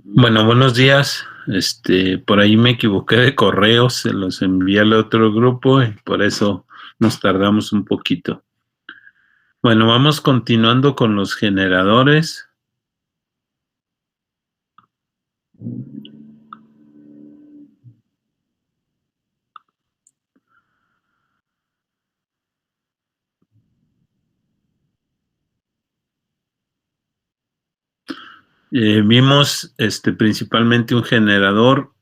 Bueno, buenos días. Por ahí me equivoqué de correos, se los envié al otro grupo y por eso nos tardamos un poquito. Bueno, vamos continuando con los generadores. Vimos principalmente un generador.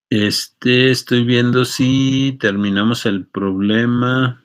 Estoy viendo si terminamos el problema.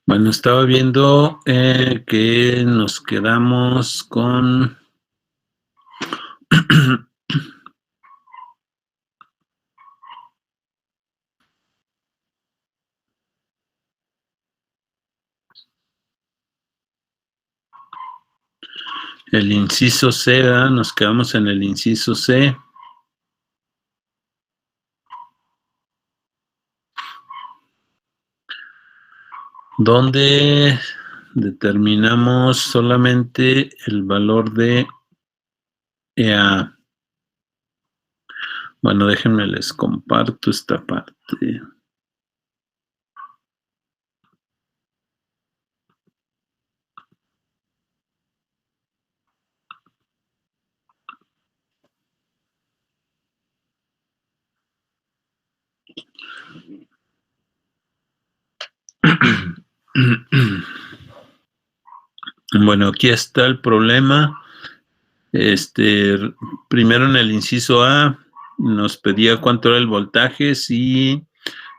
Bueno, estaba viendo que nos quedamos con el inciso C, ¿verdad? Nos quedamos en el inciso C. Donde determinamos solamente el valor de EA. Bueno, déjenme les comparto esta parte. Bueno, aquí está el problema. Primero en el inciso A nos pedía cuánto era el voltaje si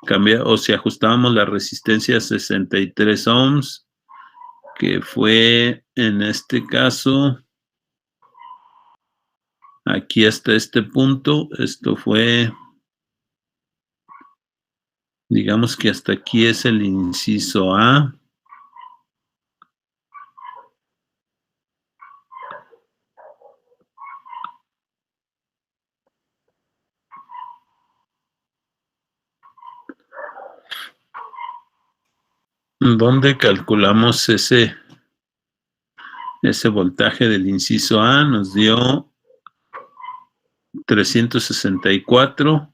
cambia o si ajustábamos la resistencia a 63 ohms, que fue en este caso aquí hasta este punto. Esto fue, digamos que hasta aquí es el inciso A. ¿Dónde calculamos ese voltaje del inciso A? Nos dio 364.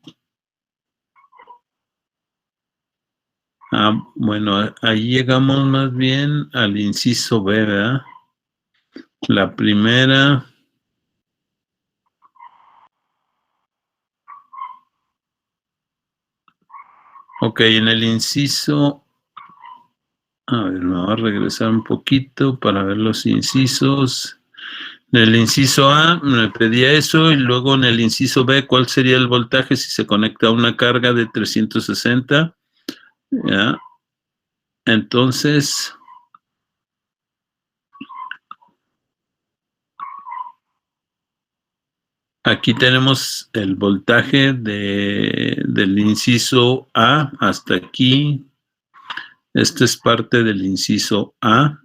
Bueno, ahí llegamos más bien al inciso B, ¿verdad? La primera. Ok, en el inciso. A ver, me voy a regresar un poquito para ver los incisos. En el inciso A me pedía eso y luego en el inciso B, ¿cuál sería el voltaje si se conecta a una carga de 360? ¿Ya? Entonces, aquí tenemos el voltaje del inciso A hasta aquí. Esto es parte del inciso A.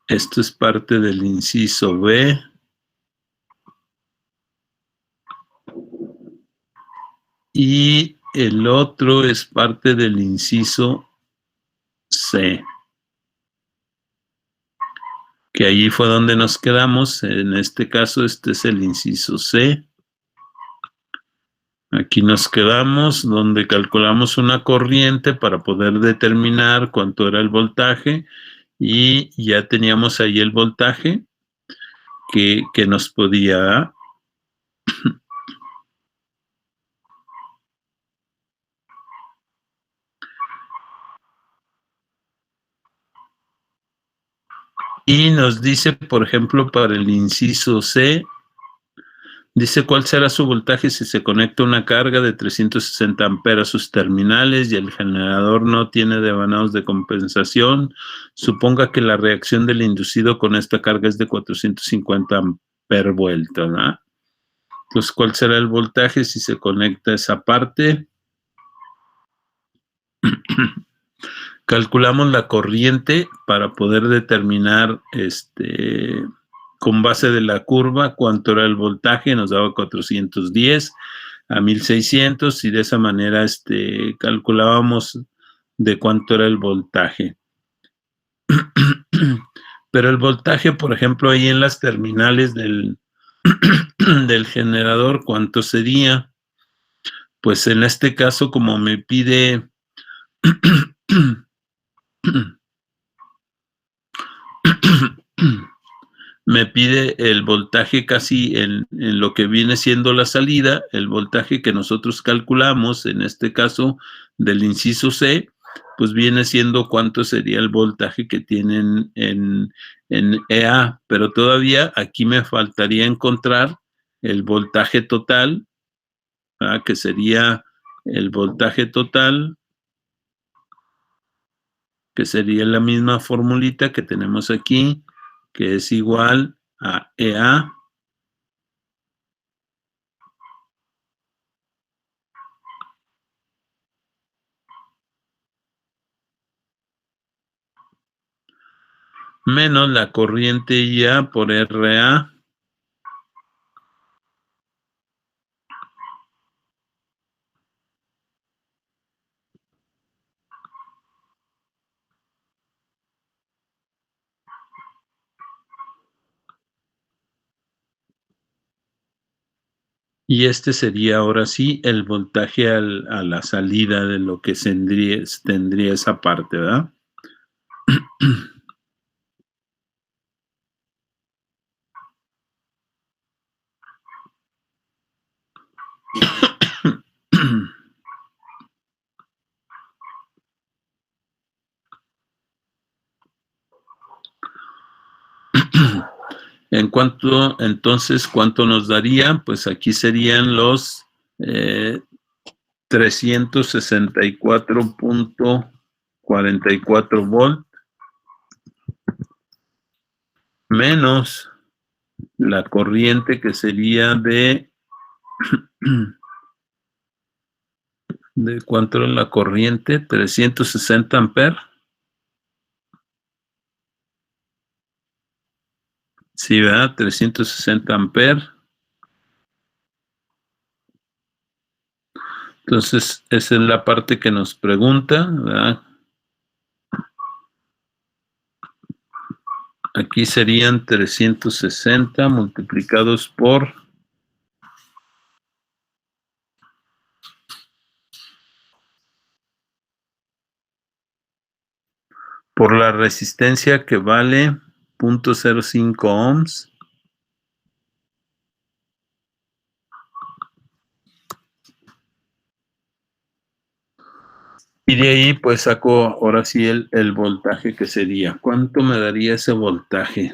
Esto es parte del inciso B. Y el otro es parte del inciso C. Que allí fue donde nos quedamos. En este caso, este es el inciso C. Aquí nos quedamos donde calculamos una corriente para poder determinar cuánto era el voltaje y ya teníamos ahí el voltaje que nos podía dar. Y nos dice, por ejemplo, para el inciso C, dice cuál será su voltaje si se conecta una carga de 360 amperes a sus terminales y el generador no tiene devanados de compensación. Suponga que la reacción del inducido con esta carga es de 450 amperes vuelta, ¿no? Entonces, ¿cuál será el voltaje si se conecta esa parte? Calculamos la corriente para poder determinar con base de la curva cuánto era el voltaje, nos daba 410 a 1600 y de esa manera calculábamos de cuánto era el voltaje. Pero el voltaje, por ejemplo, ahí en las terminales del generador, ¿cuánto sería? Pues en este caso, como me pide me pide el voltaje casi en lo que viene siendo la salida, el voltaje que nosotros calculamos, en este caso del inciso C, pues viene siendo cuánto sería el voltaje que tienen en EA, pero todavía aquí me faltaría encontrar el voltaje total, ¿verdad? Que sería el voltaje total, que sería la misma formulita que tenemos aquí, que es igual a EA menos la corriente IA por RA. Y este sería ahora sí el voltaje a la salida de lo que tendría esa parte, ¿verdad? Entonces, ¿cuánto nos daría? Pues aquí serían los 364.44 volt menos la corriente que sería ¿de cuánto era la corriente? 360 amperes. Sí, ¿verdad? 360 amperes Entonces, esa es la parte que nos pregunta, ¿verdad? Aquí serían 360 multiplicados por la resistencia, que vale 0.05 ohms. Y de ahí pues saco ahora sí el voltaje, que sería. ¿Cuánto me daría ese voltaje?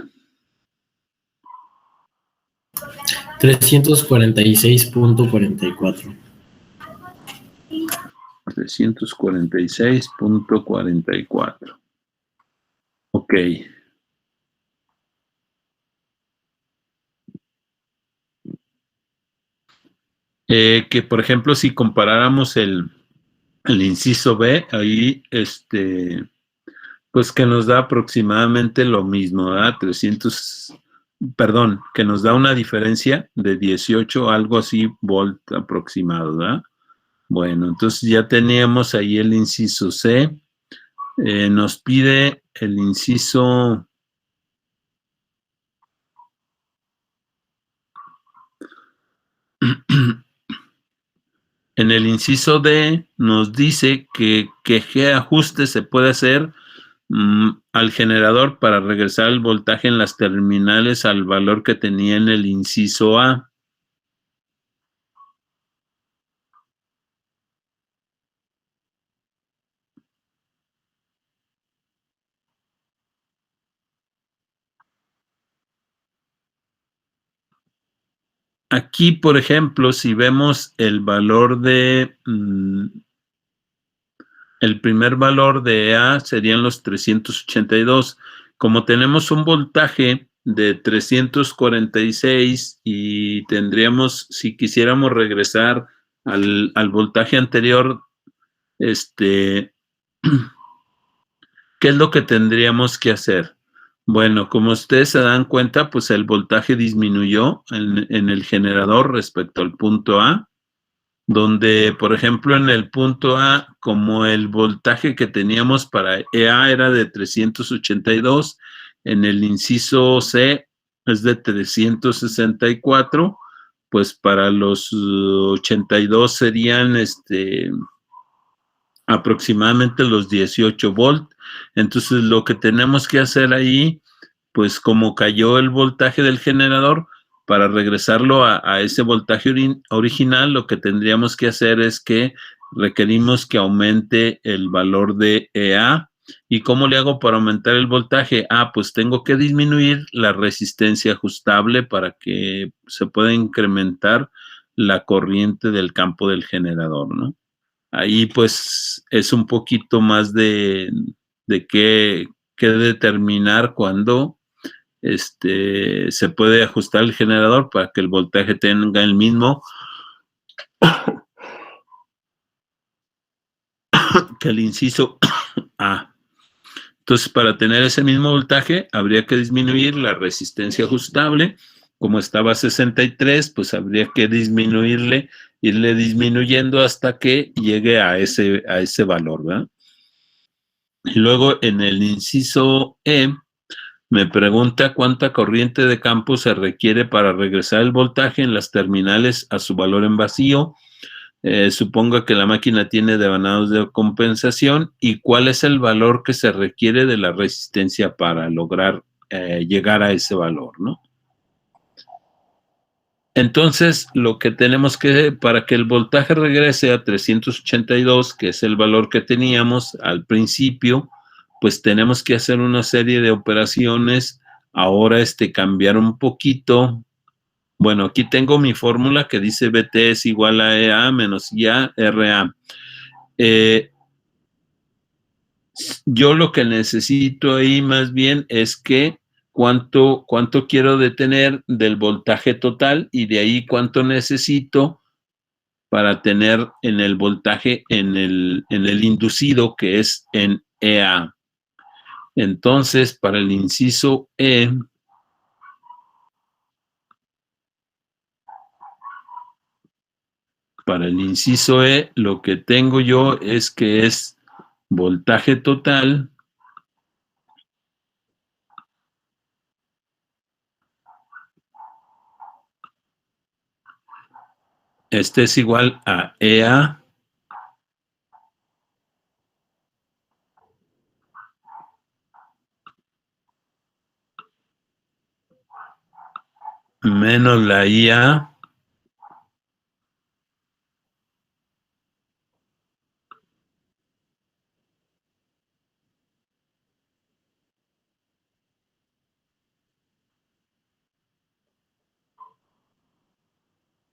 346.44. 346.44. Ok. Que por ejemplo, si comparáramos el inciso B, ahí pues que nos da aproximadamente lo mismo, ¿verdad? 300, perdón, que nos da una diferencia de 18, algo así, volt aproximado, ¿verdad? Bueno, entonces ya teníamos ahí el inciso C. Nos pide el inciso en el inciso D nos dice que qué ajuste se puede hacer al generador para regresar el voltaje en las terminales al valor que tenía en el inciso A. Aquí, por ejemplo, si vemos el valor de el primer valor de A serían los 382. Como tenemos un voltaje de 346 y tendríamos, si quisiéramos regresar al voltaje anterior, ¿qué es lo que tendríamos que hacer? Bueno, como ustedes se dan cuenta, pues el voltaje disminuyó en el generador respecto al punto A, donde, por ejemplo, en el punto A, como el voltaje que teníamos para EA era de 382, en el inciso C es de 364, pues para los 82 serían aproximadamente los 18 volt. Entonces, lo que tenemos que hacer ahí, pues como cayó el voltaje del generador, para regresarlo a ese voltaje original, lo que tendríamos que hacer es que requerimos que aumente el valor de EA. ¿Y cómo le hago para aumentar el voltaje? Pues tengo que disminuir la resistencia ajustable para que se pueda incrementar la corriente del campo del generador, ¿no? Ahí pues es un poquito más de qué determinar cuando se puede ajustar el generador para que el voltaje tenga el mismo que el inciso A. Entonces, para tener ese mismo voltaje, habría que disminuir la resistencia ajustable. Como estaba a 63, pues habría que irle disminuyendo hasta que llegue a ese valor, ¿verdad? Y luego en el inciso E, me pregunta cuánta corriente de campo se requiere para regresar el voltaje en las terminales a su valor en vacío. Supongo que la máquina tiene devanados de compensación, y cuál es el valor que se requiere de la resistencia para lograr llegar a ese valor, ¿no? Entonces, lo que tenemos que, para que el voltaje regrese a 382, que es el valor que teníamos al principio, pues tenemos que hacer una serie de operaciones. Ahora cambiar un poquito. Bueno, aquí tengo mi fórmula que dice BT es igual a EA menos IA RA. Yo lo que necesito ahí más bien es que cuánto quiero detener del voltaje total, y de ahí cuánto necesito para tener en el voltaje en el inducido, que es en EA. Entonces, para el inciso E, Para el inciso E, lo que tengo yo es que es voltaje total este es igual a EA menos la IA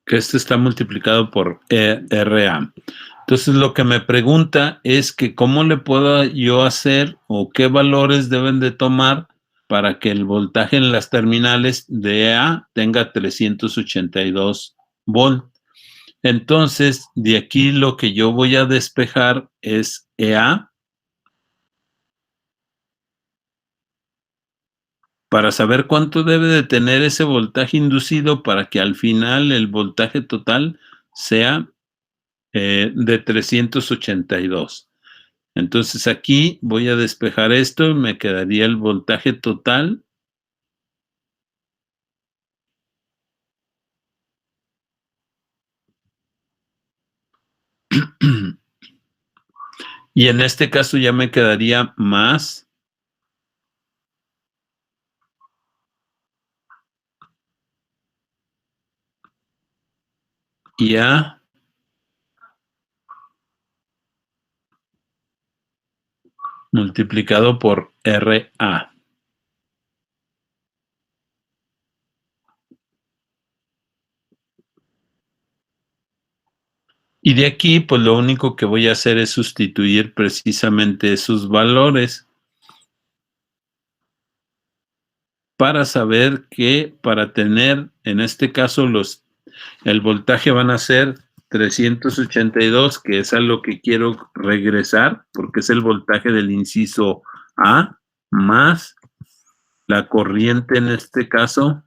que esto está multiplicado por RA. Entonces lo que me pregunta es que cómo le puedo yo hacer o qué valores deben de tomar para que el voltaje en las terminales de EA tenga 382 volt. Entonces, de aquí lo que yo voy a despejar es EA para saber cuánto debe de tener ese voltaje inducido para que al final el voltaje total sea de 382. Entonces aquí voy a despejar esto y me quedaría el voltaje total. Y en este caso ya me quedaría más IA multiplicado por RA. Y de aquí, pues lo único que voy a hacer es sustituir precisamente esos valores para saber que para tener, en este caso, el voltaje van a ser 382, que es a lo que quiero regresar, porque es el voltaje del inciso A, más la corriente en este caso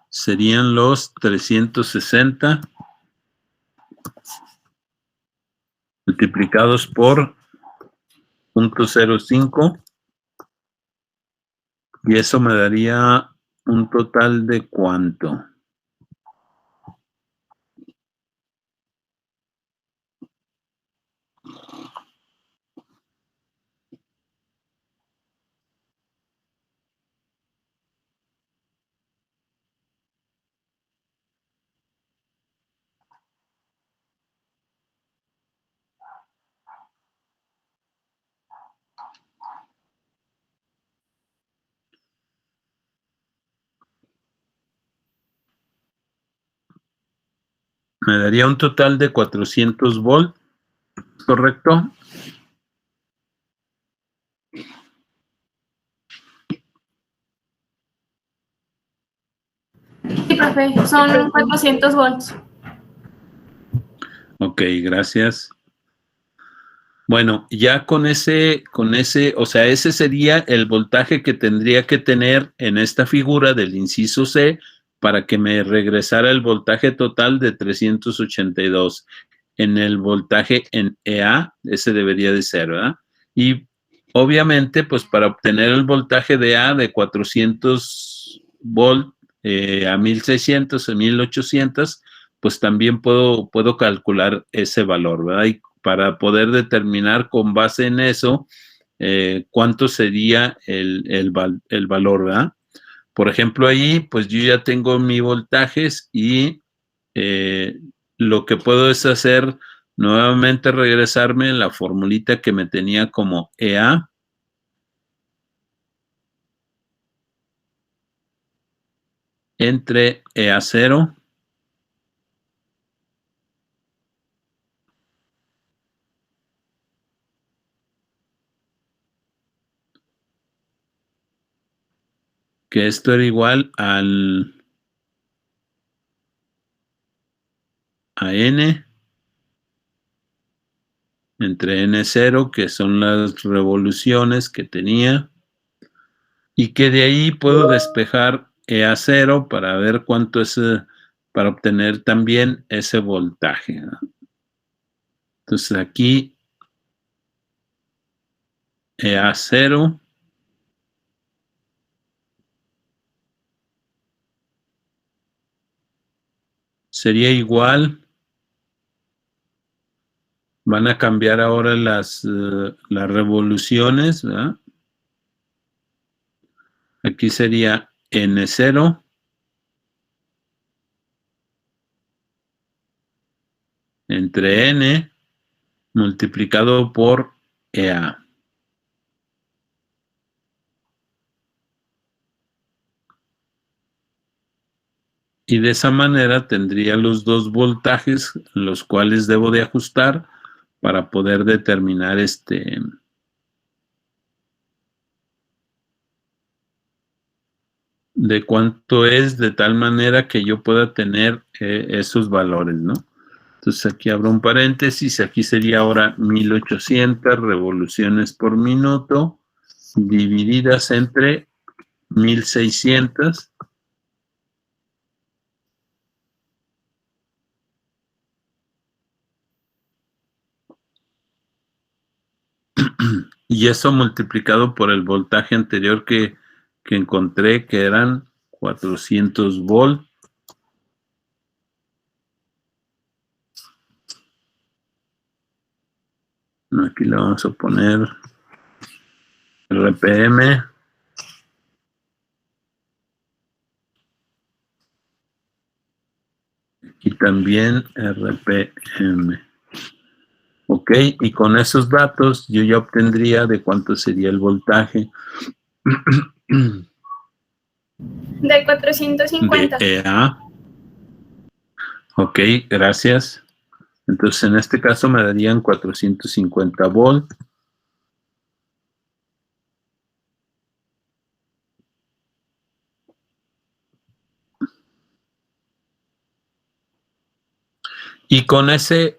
serían los 360 multiplicados por 0.05 y eso me daría un total de ¿cuánto? Me daría un total de 400 volt, ¿correcto? Sí, profe, son 400 volts. Ok, gracias. Bueno, ya con ese, o sea, ese sería el voltaje que tendría que tener en esta figura del inciso C para que me regresara el voltaje total de 382. En el voltaje en EA, ese debería de ser, ¿verdad? Y obviamente, pues para obtener el voltaje de A de 400 volt a 1600, a 1800, pues también puedo calcular ese valor, ¿verdad? Y para poder determinar con base en eso cuánto sería el valor, ¿verdad? Por ejemplo, ahí, pues yo ya tengo mis voltajes y lo que puedo es hacer nuevamente regresarme en la formulita que me tenía como EA entre EA0 que esto era igual a N entre N0, que son las revoluciones que tenía, y que de ahí puedo despejar EA0 para ver cuánto es, para obtener también ese voltaje, ¿no? Entonces aquí EA0 sería igual, van a cambiar ahora las revoluciones, ¿verdad? Aquí sería N0 entre N multiplicado por EA. Y de esa manera tendría los dos voltajes, los cuales debo de ajustar para poder determinar de cuánto es, de tal manera que yo pueda tener esos valores, ¿no? Entonces aquí abro un paréntesis, aquí sería ahora 1800 revoluciones por minuto divididas entre 1600. Y eso multiplicado por el voltaje anterior que encontré, que eran 400 volt. Aquí le vamos a poner RPM. Aquí también RPM. Ok, y con esos datos yo ya obtendría de cuánto sería el voltaje. De 450. De EA. Ok, gracias. Entonces en este caso me darían 450 volt. Y con ese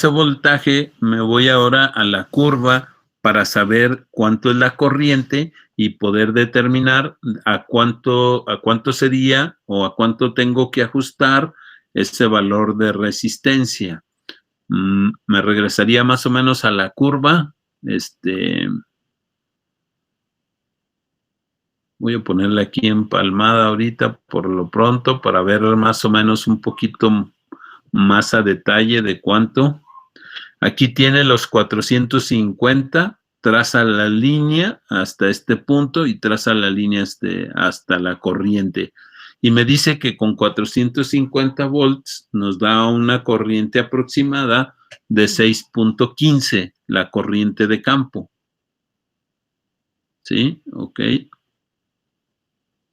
voltaje me voy ahora a la curva para saber cuánto es la corriente y poder determinar a cuánto sería o a cuánto tengo que ajustar ese valor de resistencia. Me regresaría más o menos a la curva. Voy a ponerla aquí empalmada ahorita por lo pronto para ver más o menos un poquito más a detalle de cuánto. Aquí tiene los 450, traza la línea hasta este punto y traza la línea hasta la corriente. Y me dice que con 450 volts nos da una corriente aproximada de 6.15, la corriente de campo. ¿Sí? Ok.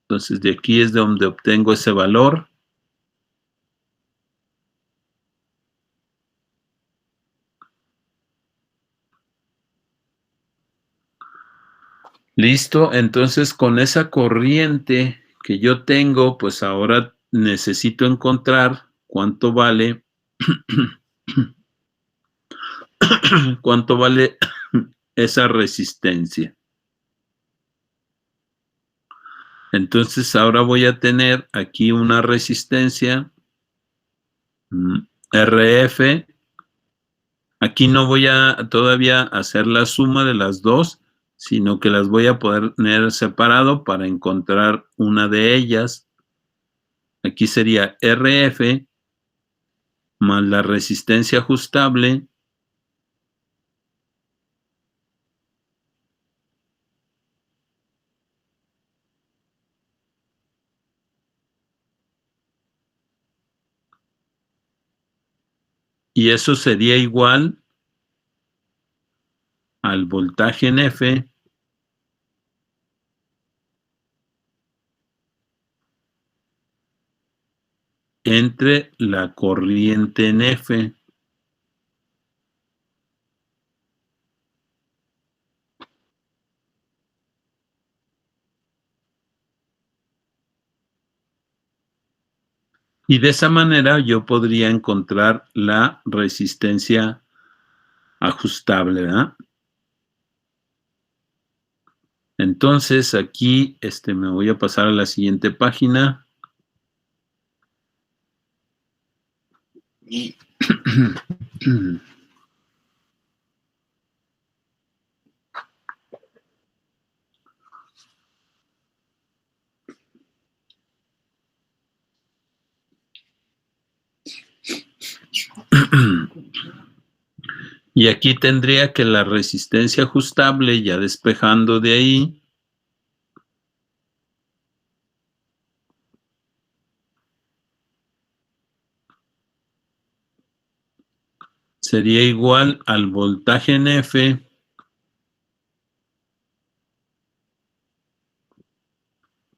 Entonces de aquí es de donde obtengo ese valor. Listo, entonces con esa corriente que yo tengo, pues ahora necesito encontrar cuánto vale cuánto vale esa resistencia. Entonces ahora voy a tener aquí una resistencia RF. Aquí no voy a todavía hacer la suma de las dos, sino que las voy a poner separado para encontrar una de ellas. Aquí sería RF más la resistencia ajustable y eso sería igual al voltaje en F entre la corriente en F. Y de esa manera yo podría encontrar la resistencia ajustable, ¿verdad? Entonces, aquí me voy a pasar a la siguiente página. Y y aquí tendría que la resistencia ajustable, ya despejando de ahí, sería igual al voltaje en F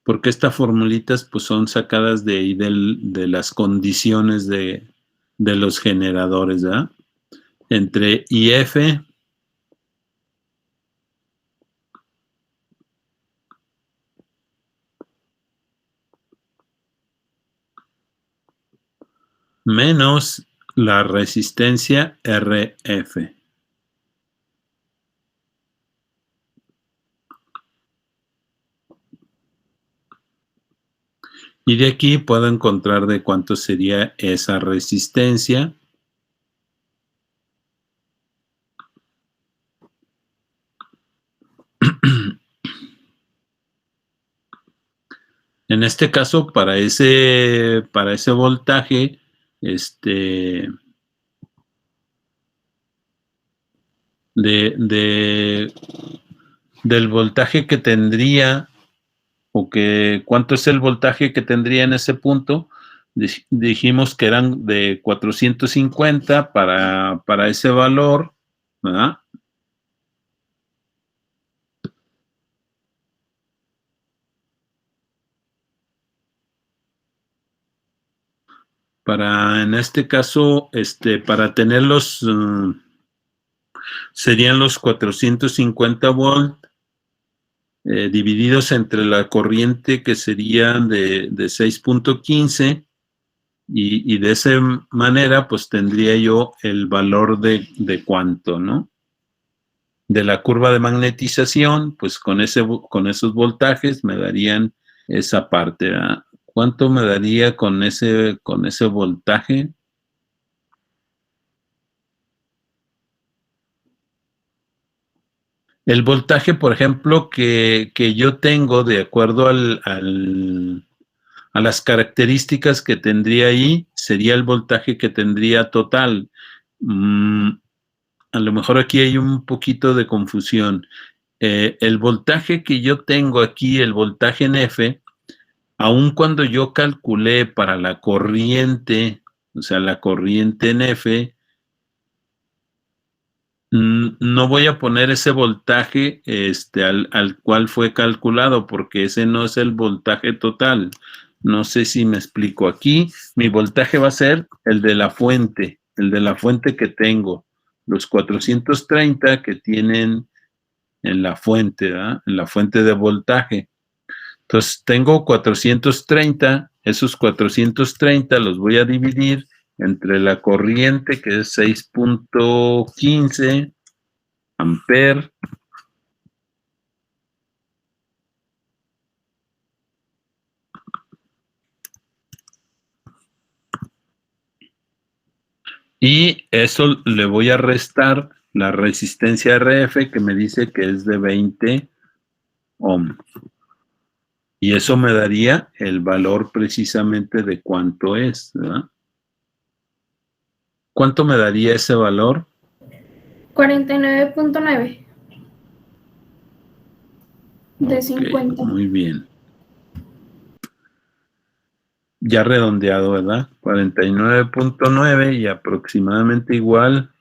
porque estas formulitas pues son sacadas de ahí de las condiciones de los generadores, ¿verdad? Entre IF menos la resistencia RF. Y de aquí puedo encontrar de cuánto sería esa resistencia. En este caso, para ese voltaje, del voltaje que tendría, o que cuánto es el voltaje que tendría en ese punto, dijimos que eran de 450 para ese valor, ¿verdad? En este caso, para tenerlos, serían los 450 volt divididos entre la corriente que sería de 6.15 y de esa manera pues tendría yo el valor de cuánto, ¿no? De la curva de magnetización, pues con esos voltajes me darían esa parte, ¿verdad? ¿Cuánto me daría con ese voltaje? El voltaje, por ejemplo, que yo tengo de acuerdo a las características que tendría ahí, sería el voltaje que tendría total. A lo mejor aquí hay un poquito de confusión. El voltaje que yo tengo aquí, el voltaje en F, aun cuando yo calculé para la corriente, o sea, la corriente en F, no voy a poner ese voltaje al cual fue calculado, porque ese no es el voltaje total. No sé si me explico. Aquí mi voltaje va a ser el de la fuente que tengo, los 430 que tienen en la fuente, ¿verdad? En la fuente de voltaje. Entonces tengo 430, esos 430 los voy a dividir entre la corriente, que es 6.15 amper, y eso le voy a restar la resistencia RF, que me dice que es de 20 ohms. Y eso me daría el valor precisamente de cuánto es, ¿verdad? ¿Cuánto me daría ese valor? 49.9 de 50. Muy bien. Ya redondeado, ¿verdad? 49.9 y aproximadamente igual,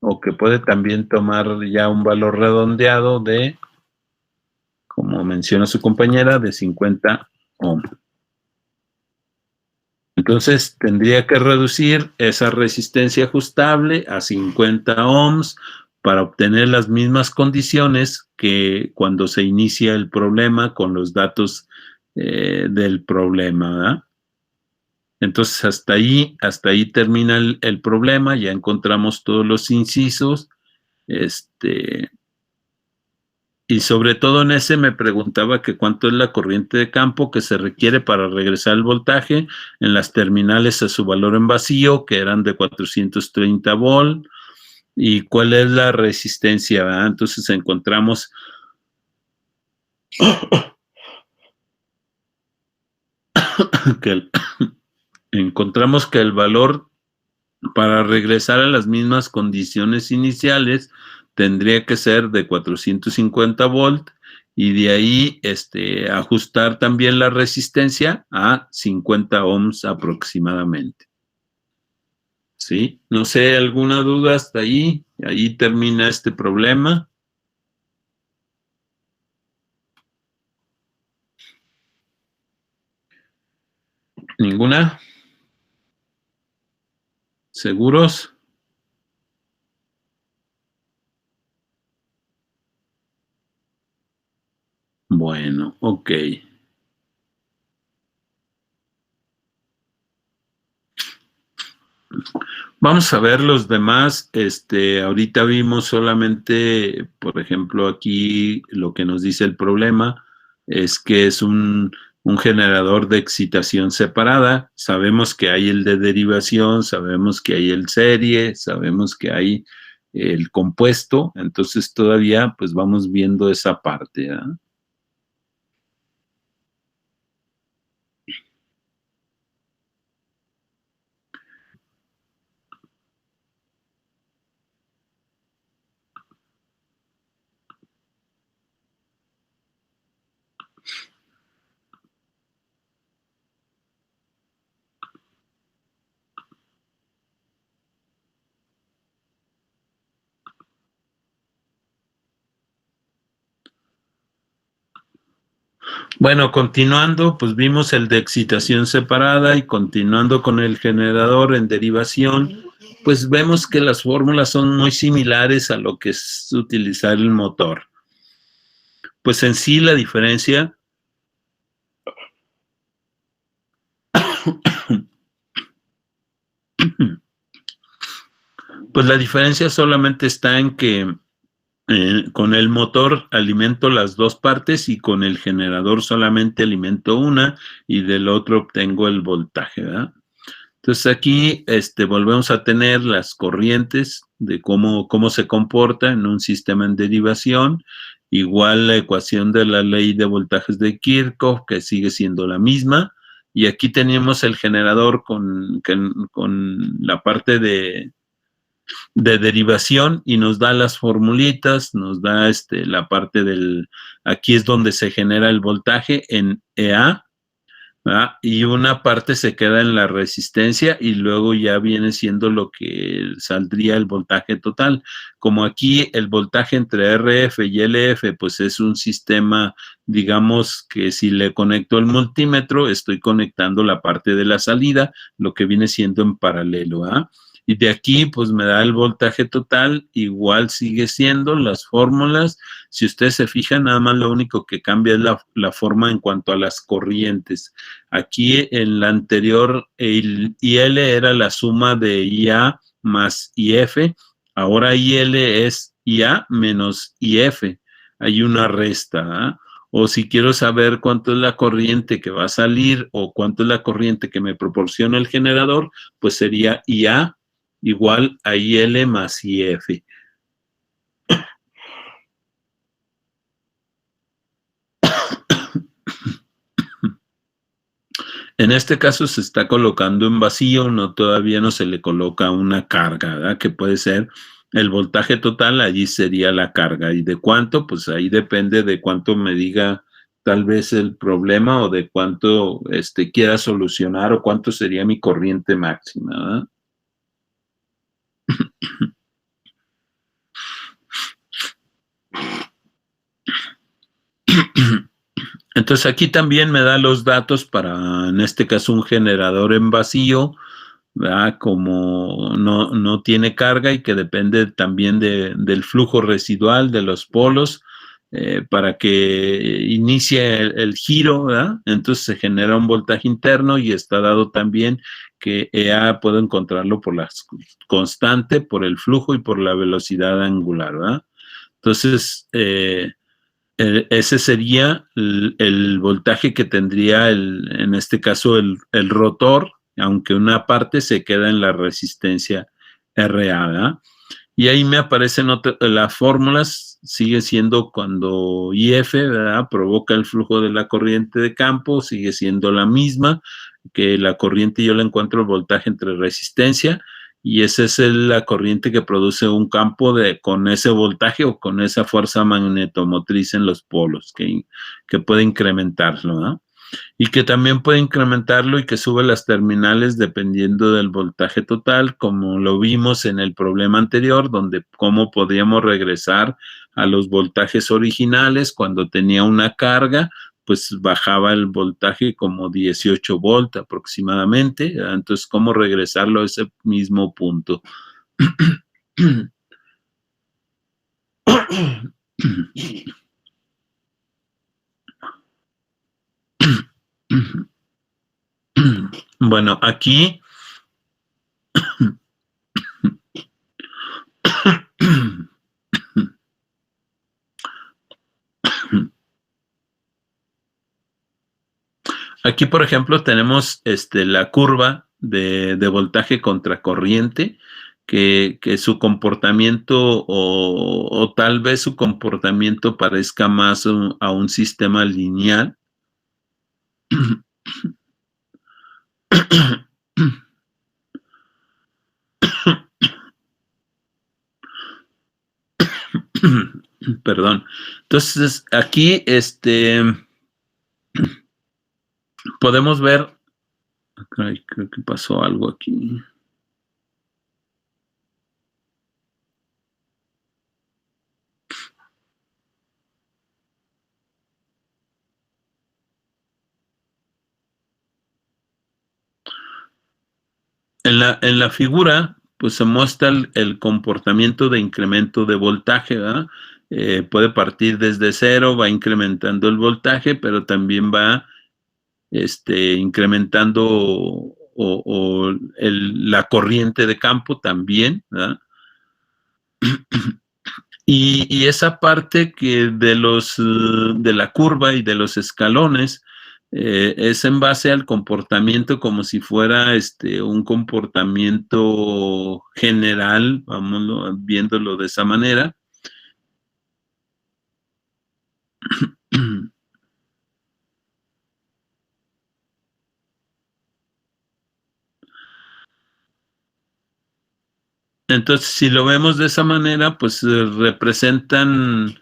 o que puede también tomar ya un valor redondeado de, como menciona su compañera, de 50 ohms. Entonces tendría que reducir esa resistencia ajustable a 50 ohms para obtener las mismas condiciones que cuando se inicia el problema con los datos del problema, ¿verdad? Entonces hasta ahí termina el problema, ya encontramos todos los incisos, Y sobre todo en ese me preguntaba que cuánto es la corriente de campo que se requiere para regresar el voltaje en las terminales a su valor en vacío, que eran de 430 volt, y cuál es la resistencia, ¿verdad? Entonces encontramos que el valor para regresar a las mismas condiciones iniciales tendría que ser de 450 volt y de ahí ajustar también la resistencia a 50 ohms aproximadamente. ¿Sí? No sé, ¿alguna duda hasta ahí? Ahí termina este problema. ¿Ninguna? ¿Seguros? Bueno, ok. Vamos a ver los demás. Ahorita vimos solamente, por ejemplo, aquí lo que nos dice el problema es que es un generador de excitación separada. Sabemos que hay el de derivación, sabemos que hay el serie, sabemos que hay el compuesto, entonces todavía pues vamos viendo esa parte, ¿eh? Bueno, continuando, pues vimos el de excitación separada y continuando con el generador en derivación, pues vemos que las fórmulas son muy similares a lo que es utilizar el motor. Pues en sí la diferencia pues la diferencia solamente está en que con el motor alimento las dos partes y con el generador solamente alimento una y del otro obtengo el voltaje, ¿verdad? Entonces aquí volvemos a tener las corrientes de cómo se comporta en un sistema en derivación, igual la ecuación de la ley de voltajes de Kirchhoff, que sigue siendo la misma, y aquí tenemos el generador con la parte de derivación y nos da las formulitas, nos da la parte aquí es donde se genera el voltaje en EA, ¿verdad? Y una parte se queda en la resistencia y luego ya viene siendo lo que saldría el voltaje total. Como aquí el voltaje entre RF y LF, pues es un sistema, digamos que si le conecto el multímetro, estoy conectando la parte de la salida, lo que viene siendo en paralelo, ¿ah? Y de aquí, pues me da el voltaje total, igual sigue siendo las fórmulas. Si ustedes se fijan, nada más lo único que cambia es la forma en cuanto a las corrientes. Aquí en la anterior, el IL era la suma de IA más IF, ahora IL es IA menos IF. Hay una resta, ¿eh? O si quiero saber cuánto es la corriente que va a salir o cuánto es la corriente que me proporciona el generador, pues sería IA igual a IL más IF. En este caso se está colocando en vacío, todavía no se le coloca una carga, ¿verdad? Que puede ser el voltaje total, allí sería la carga. ¿Y de cuánto? Pues ahí depende de cuánto me diga tal vez el problema o de cuánto quiera solucionar o cuánto sería mi corriente máxima, ¿verdad? Entonces aquí también me da los datos para, en este caso, un generador en vacío, ¿verdad? Como no tiene carga y que depende también del flujo residual de los polos para que inicie el giro, ¿verdad? Entonces se genera un voltaje interno y está dado también que EA puedo encontrarlo por la constante, por el flujo y por la velocidad angular, ¿verdad? Entonces, ese sería el voltaje que tendría, en este caso, el rotor, aunque una parte se queda en la resistencia RA, ¿verdad? Y ahí me aparecen las fórmulas, sigue siendo cuando IF, ¿verdad?, provoca el flujo de la corriente de campo, sigue siendo la misma, que la corriente yo le encuentro el voltaje entre resistencia, y esa es la corriente que produce un campo con ese voltaje o con esa fuerza magnetomotriz en los polos, que puede incrementarlo, ¿no? Y que también puede incrementarlo y que sube las terminales dependiendo del voltaje total, como lo vimos en el problema anterior, donde cómo podíamos regresar a los voltajes originales cuando tenía una carga, pues bajaba el voltaje como 18 volts aproximadamente, ¿verdad? Entonces, cómo regresarlo a ese mismo punto. Bueno, aquí aquí, por ejemplo, tenemos la curva de voltaje contra corriente, que su comportamiento o tal vez su comportamiento parezca más a un sistema lineal. Perdón. Entonces, aquí podemos ver. Ay, creo que pasó algo aquí. En la figura, pues se muestra el comportamiento de incremento de voltaje, ¿verdad? Puede partir desde cero, va incrementando el voltaje, pero también va incrementando la corriente de campo también, ¿verdad? Y esa parte que de la curva y de los escalones es en base al comportamiento, como si fuera un comportamiento general, vamos viéndolo de esa manera. Entonces, si lo vemos de esa manera, pues representan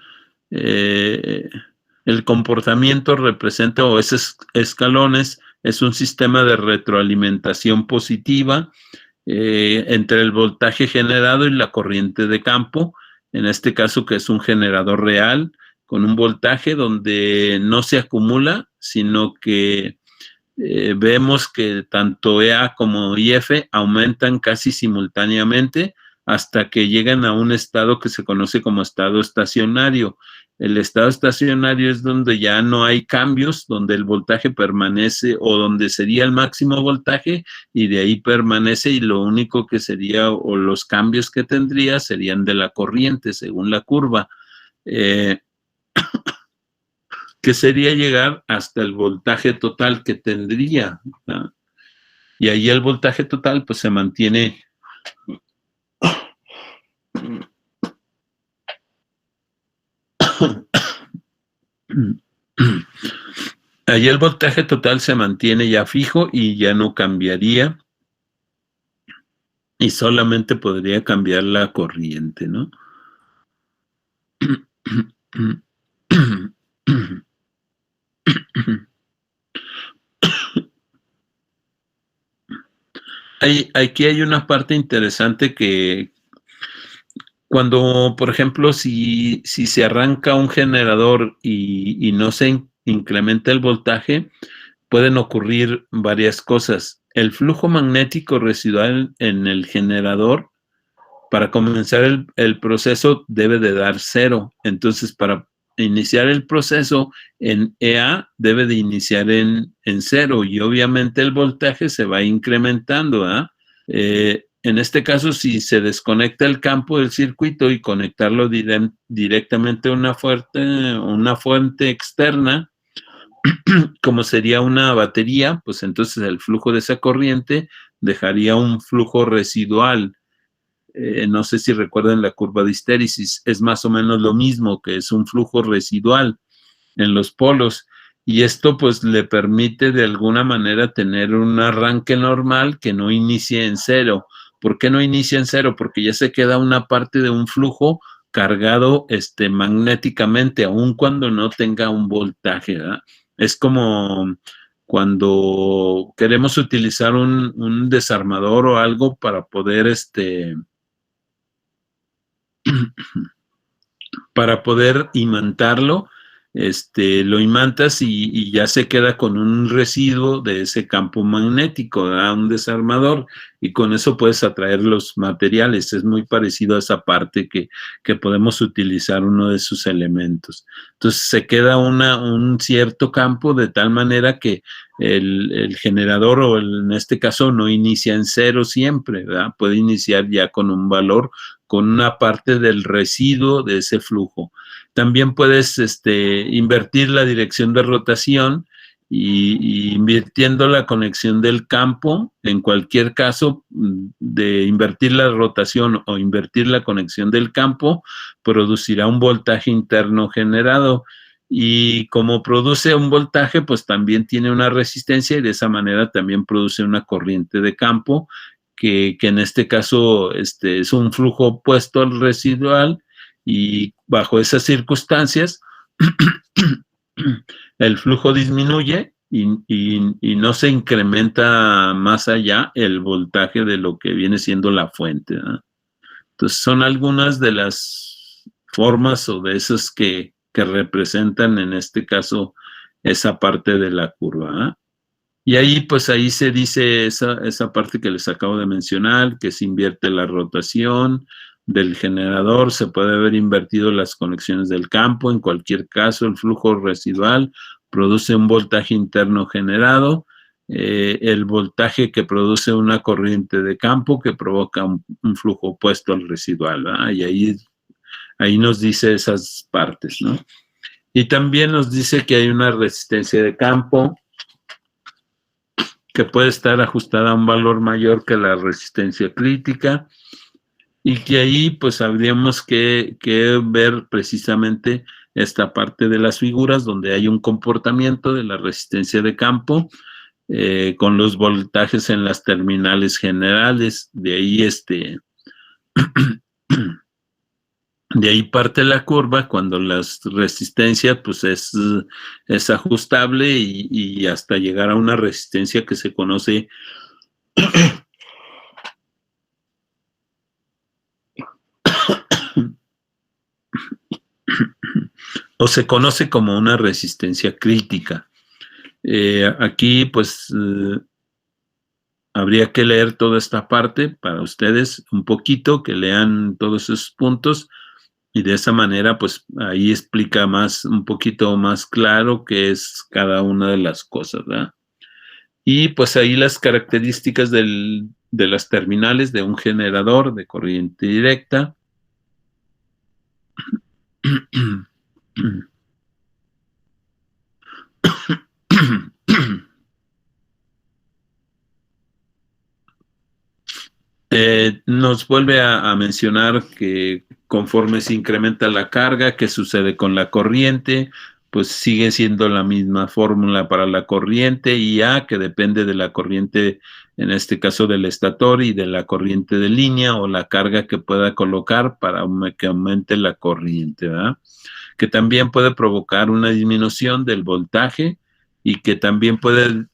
el comportamiento representa, o esos escalones, es un sistema de retroalimentación positiva entre el voltaje generado y la corriente de campo, en este caso que es un generador real, con un voltaje donde no se acumula, sino que vemos que tanto EA como IF aumentan casi simultáneamente hasta que llegan a un estado que se conoce como estado estacionario. El estado estacionario es donde ya no hay cambios, donde el voltaje permanece, o donde sería el máximo voltaje y de ahí permanece, y lo único que sería, o los cambios que tendría serían de la corriente según la curva. Que sería llegar hasta el voltaje total que tendría, ¿no? Y ahí el voltaje total pues se mantiene ahí el voltaje total se mantiene ya fijo y ya no cambiaría, y solamente podría cambiar la corriente, ¿no? Aquí hay una parte interesante que cuando, por ejemplo, si se arranca un generador y no se incrementa el voltaje, pueden ocurrir varias cosas. El flujo magnético residual en el generador, para comenzar el proceso, debe de dar 0. Entonces, para iniciar el proceso en EA, debe de iniciar en 0, y obviamente el voltaje se va incrementando, ¿eh? En este caso, si se desconecta el campo del circuito y conectarlo directamente a una fuente externa, como sería una batería, pues entonces el flujo de esa corriente dejaría un flujo residual. No sé si recuerdan la curva de histéresis, es más o menos lo mismo, que es un flujo residual en los polos, y esto pues le permite de alguna manera tener un arranque normal que no inicie en cero. ¿Por qué no inicia en cero? Porque ya se queda una parte de un flujo cargado magnéticamente, aun cuando no tenga un voltaje, ¿verdad? Es como cuando queremos utilizar un desarmador o algo para poder para poder imantarlo, lo imantas y ya se queda con un residuo de ese campo magnético, ¿verdad? Un desarmador, y con eso puedes atraer los materiales. Es muy parecido a esa parte que podemos utilizar uno de sus elementos. Entonces se queda un cierto campo de tal manera que el generador, o en este caso, no inicia en cero siempre, ¿verdad? Puede iniciar ya con un valor, con una parte del residuo de ese flujo. También puedes invertir la dirección de rotación y invirtiendo la conexión del campo, en cualquier caso de invertir la rotación o invertir la conexión del campo, producirá un voltaje interno generado. Y como produce un voltaje, pues también tiene una resistencia, y de esa manera también produce una corriente de campo, que en este caso es un flujo opuesto al residual, y bajo esas circunstancias el flujo disminuye y no se incrementa más allá el voltaje de lo que viene siendo la fuente, ¿no? Entonces son algunas de las formas o de esas que representan en este caso esa parte de la curva, ¿eh? Y ahí, pues ahí se dice esa parte que les acabo de mencionar, que se invierte la rotación del generador, se puede haber invertido las conexiones del campo. En cualquier caso, el flujo residual produce un voltaje interno generado, el voltaje que produce una corriente de campo que provoca un flujo opuesto al residual, ¿verdad? Y ahí nos dice esas partes, ¿no? Y también nos dice que hay una resistencia de campo que puede estar ajustada a un valor mayor que la resistencia crítica, y que ahí pues habríamos que ver precisamente esta parte de las figuras donde hay un comportamiento de la resistencia de campo con los voltajes en las terminales generales. De ahí de ahí parte la curva cuando la resistencia pues es ajustable y hasta llegar a una resistencia que se conoce o se conoce como una resistencia crítica. Aquí pues habría que leer toda esta parte para ustedes un poquito, que lean todos esos puntos, y de esa manera pues ahí explica un poquito más claro qué es cada una de las cosas, ¿verdad? Y pues ahí las características de las terminales de un generador de corriente directa. Nos vuelve a mencionar que conforme se incrementa la carga, ¿qué sucede con la corriente? Pues sigue siendo la misma fórmula para la corriente IA, que depende de la corriente, en este caso del estator, y de la corriente de línea o la carga que pueda colocar para que aumente la corriente, ¿verdad? Que también puede provocar una disminución del voltaje, y que también puede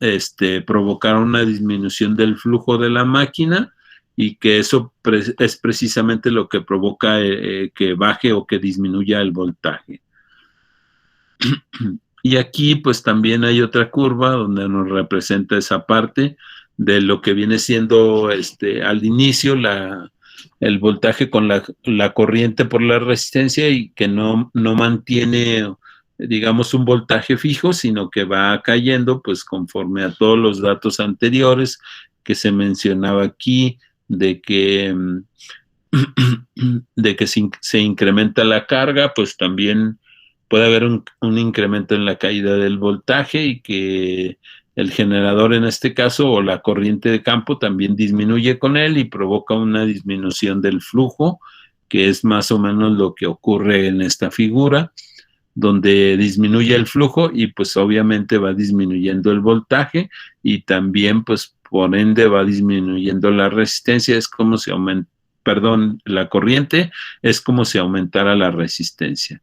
provocar una disminución del flujo de la máquina, y que eso es precisamente lo que provoca que baje o que disminuya el voltaje. Y aquí pues también hay otra curva donde nos representa esa parte de lo que viene siendo al inicio el voltaje con la corriente por la resistencia, y que no mantiene, digamos, un voltaje fijo, sino que va cayendo pues conforme a todos los datos anteriores que se mencionaba aquí, de que se incrementa la carga, pues también puede haber un incremento en la caída del voltaje y que el generador en este caso o la corriente de campo también disminuye con él y provoca una disminución del flujo, que es más o menos lo que ocurre en esta figura, donde disminuye el flujo y pues obviamente va disminuyendo el voltaje y también pues por ende va disminuyendo la resistencia, es como si la corriente es como si aumentara la resistencia.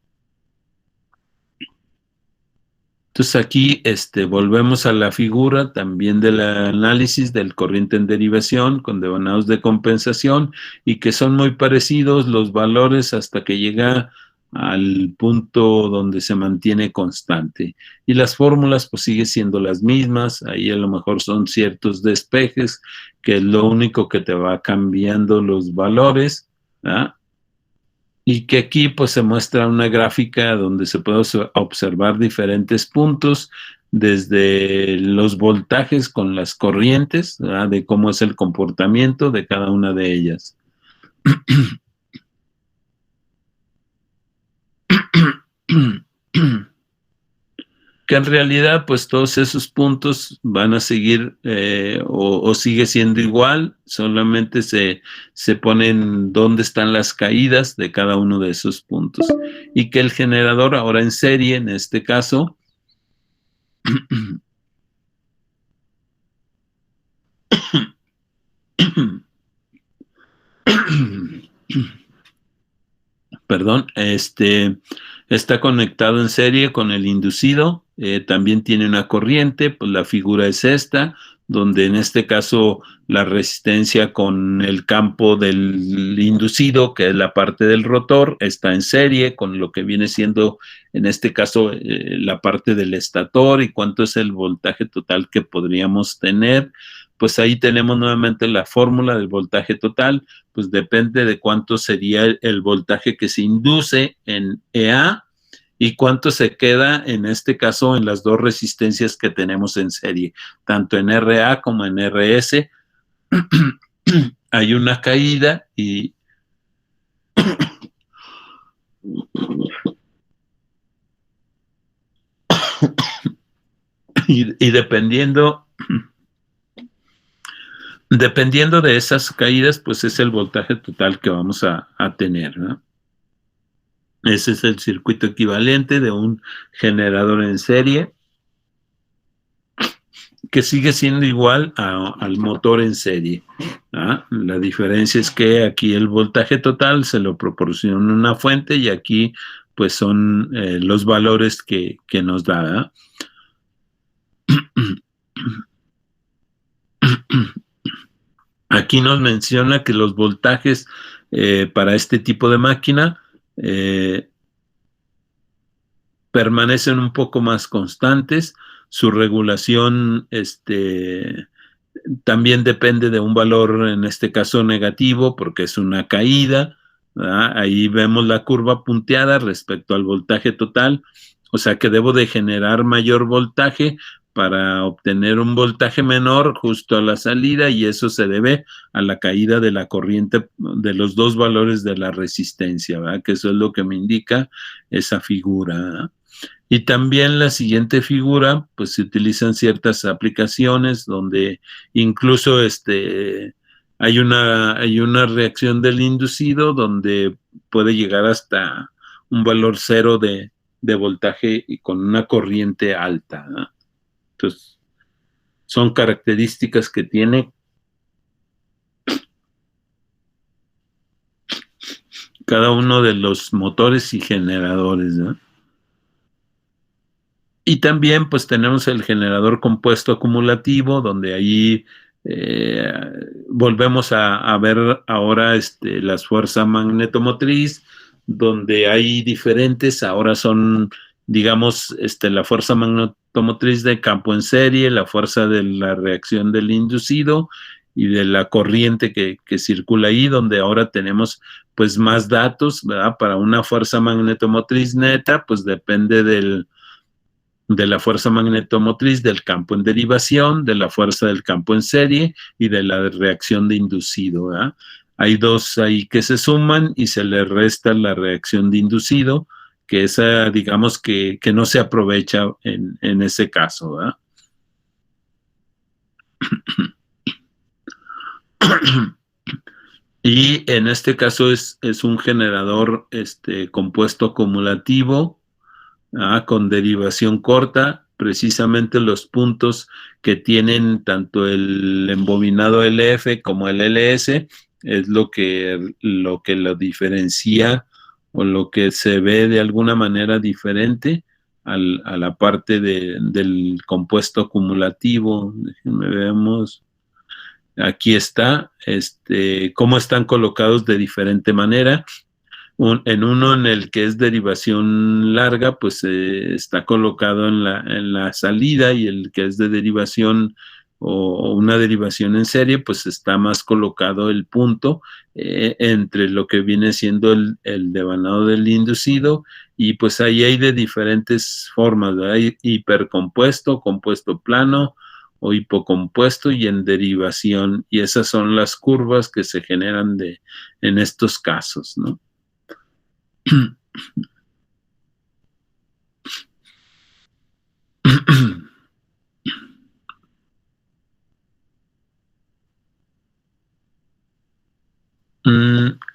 Entonces aquí volvemos a la figura también del análisis del corriente en derivación con devanados de compensación y que son muy parecidos los valores hasta que llega al punto donde se mantiene constante. Y las fórmulas pues siguen siendo las mismas, ahí a lo mejor son ciertos despejes, que es lo único que te va cambiando los valores, ¿ah? Y que aquí pues se muestra una gráfica donde se puede observar diferentes puntos, desde los voltajes con las corrientes, ¿verdad? De cómo es el comportamiento de cada una de ellas. Que en realidad pues todos esos puntos van a seguir o sigue siendo igual, solamente se ponen dónde están las caídas de cada uno de esos puntos y que el generador ahora en serie, en este caso, perdón, está conectado en serie con el inducido, también tiene una corriente, pues la figura es esta, donde en este caso la resistencia con el campo del inducido, que es la parte del rotor, está en serie con lo que viene siendo en este caso la parte del estator y cuánto es el voltaje total que podríamos tener. Pues ahí tenemos nuevamente la fórmula del voltaje total, pues depende de cuánto sería el voltaje que se induce en EA y cuánto se queda en este caso en las dos resistencias que tenemos en serie, tanto en RA como en RS. Hay una caída y dependiendo de esas caídas, pues es el voltaje total que vamos a tener, ¿no? Ese es el circuito equivalente de un generador en serie que sigue siendo igual al motor en serie. ¿Ah? La diferencia es que aquí el voltaje total se lo proporciona una fuente y aquí pues son los valores que nos da. Aquí nos menciona que los voltajes para este tipo de máquina permanecen un poco más constantes. Su regulación también depende de un valor, en este caso negativo, porque es una caída, ¿verdad? Ahí vemos la curva punteada respecto al voltaje total, o sea que debo de generar mayor voltaje para obtener un voltaje menor justo a la salida y eso se debe a la caída de la corriente de los dos valores de la resistencia, ¿verdad? Que eso es lo que me indica esa figura, ¿verdad? Y también la siguiente figura, pues se utilizan ciertas aplicaciones donde incluso hay una reacción del inducido donde puede llegar hasta un valor cero de voltaje y con una corriente alta, ¿no? Entonces, son características que tiene cada uno de los motores y generadores, ¿no? Y también pues tenemos el generador compuesto acumulativo, donde ahí volvemos a ver ahora las fuerzas magnetomotriz, donde hay diferentes, ahora son, digamos, la fuerza magnetomotriz de campo en serie, la fuerza de la reacción del inducido y de la corriente que circula ahí, donde ahora tenemos pues más datos, ¿verdad? Para una fuerza magnetomotriz neta, pues depende del de la fuerza magnetomotriz del campo en derivación, de la fuerza del campo en serie y de la reacción de inducido, ¿verdad? Hay dos ahí que se suman y se le resta la reacción de inducido, que esa, digamos que no se aprovecha en ese caso, ¿verdad? Y en este caso es un generador compuesto acumulativo, con derivación corta, precisamente los puntos que tienen tanto el embobinado LF como el LS es lo que lo diferencia o lo que se ve de alguna manera diferente a la parte del compuesto acumulativo. Déjenme veamos. Aquí está, cómo están colocados de diferente manera. En uno en el que es derivación larga, pues está colocado en la salida, y el que es de derivación o una derivación en serie, pues está más colocado el punto entre lo que viene siendo el devanado del inducido, y pues ahí hay de diferentes formas, ¿verdad? Hay hipercompuesto, compuesto plano o hipocompuesto y en derivación, y esas son las curvas que se generan en estos casos, ¿no?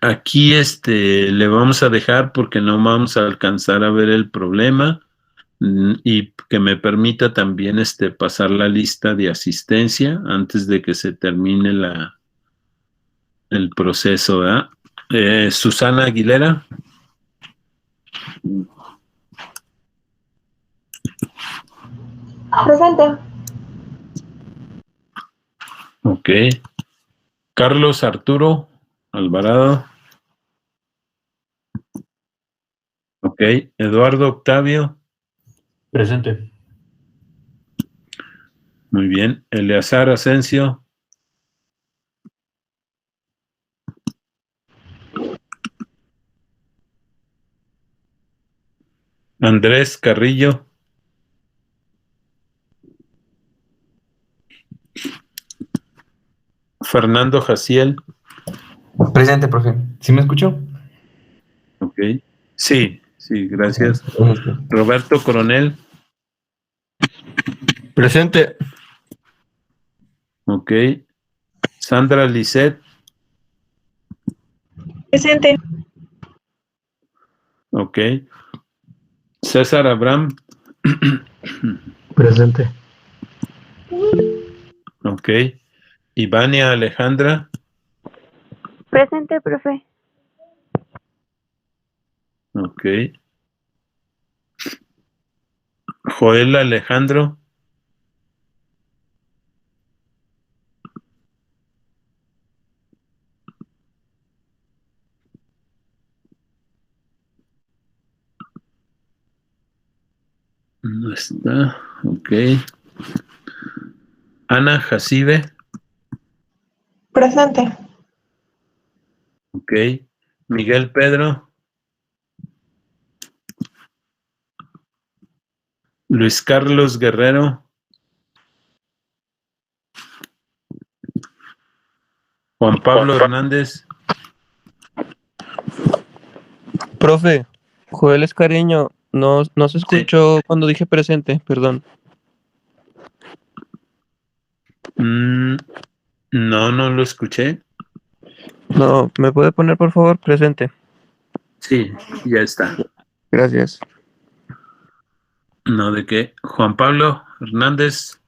Aquí le vamos a dejar porque no vamos a alcanzar a ver el problema, y que me permita también pasar la lista de asistencia antes de que se termine el proceso, ¿verdad? Susana Aguilera. Presente. Ok. Carlos Arturo Alvarado. Ok. Eduardo Octavio. Presente. Muy bien. Eleazar Asensio. Andrés Carrillo. Fernando Jaciel. Presente, profe. ¿Sí me escuchó? Ok. Sí, gracias. Roberto Coronel. Presente. Ok. Sandra Lisset. Presente. Ok. César Abraham. Presente. Ok. Ivania Alejandra. Presente, profe. Ok. Joel Alejandro. No está. Ok. Ana Jacibe. Presente. Ok. Miguel Pedro. Luis Carlos Guerrero. Juan Pablo Hernández. Profe, Joel Escariño, no se escuchó cuando dije presente, perdón. No lo escuché. No, ¿me puede poner por favor presente? Sí, ya está. Gracias. No, ¿de qué? Juan Pablo Hernández.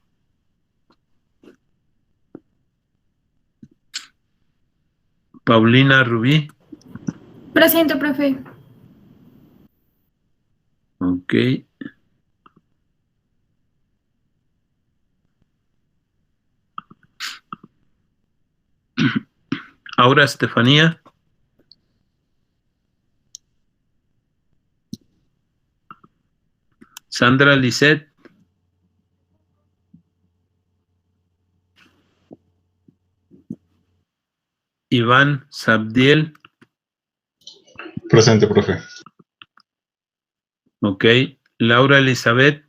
Paulina Rubí. Presente, profe. Ok. Aura Estefanía. Sandra Lisset. Iván Sabdiel. Presente, profe. Ok. Laura Elizabeth.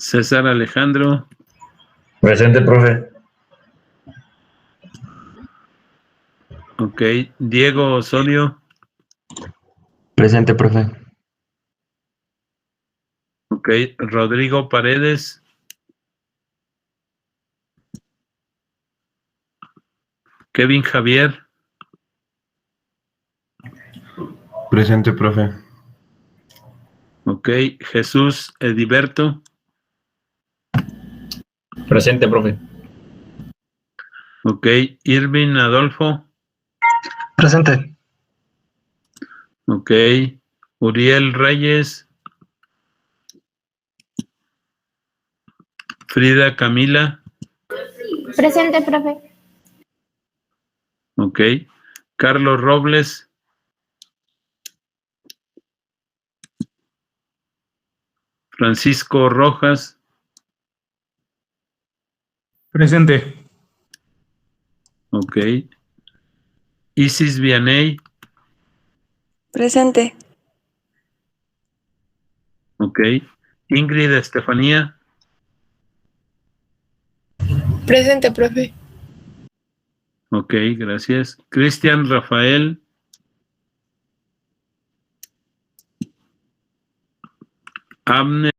César Alejandro. Presente, profe. Ok. Diego Osorio. Presente, profe. Ok. Rodrigo Paredes. Kevin Javier. Presente, profe. Ok. Jesús Ediberto. Presente, profe. Ok. Irving Adolfo. Presente. Ok. Uriel Reyes. Frida Camila. Presente, profe. Ok. Carlos Robles. Francisco Rojas. Presente. Ok. Isis Vianey. Presente. Ok. Ingrid Estefanía. Presente, profe. Ok, gracias. Cristian Rafael. Abner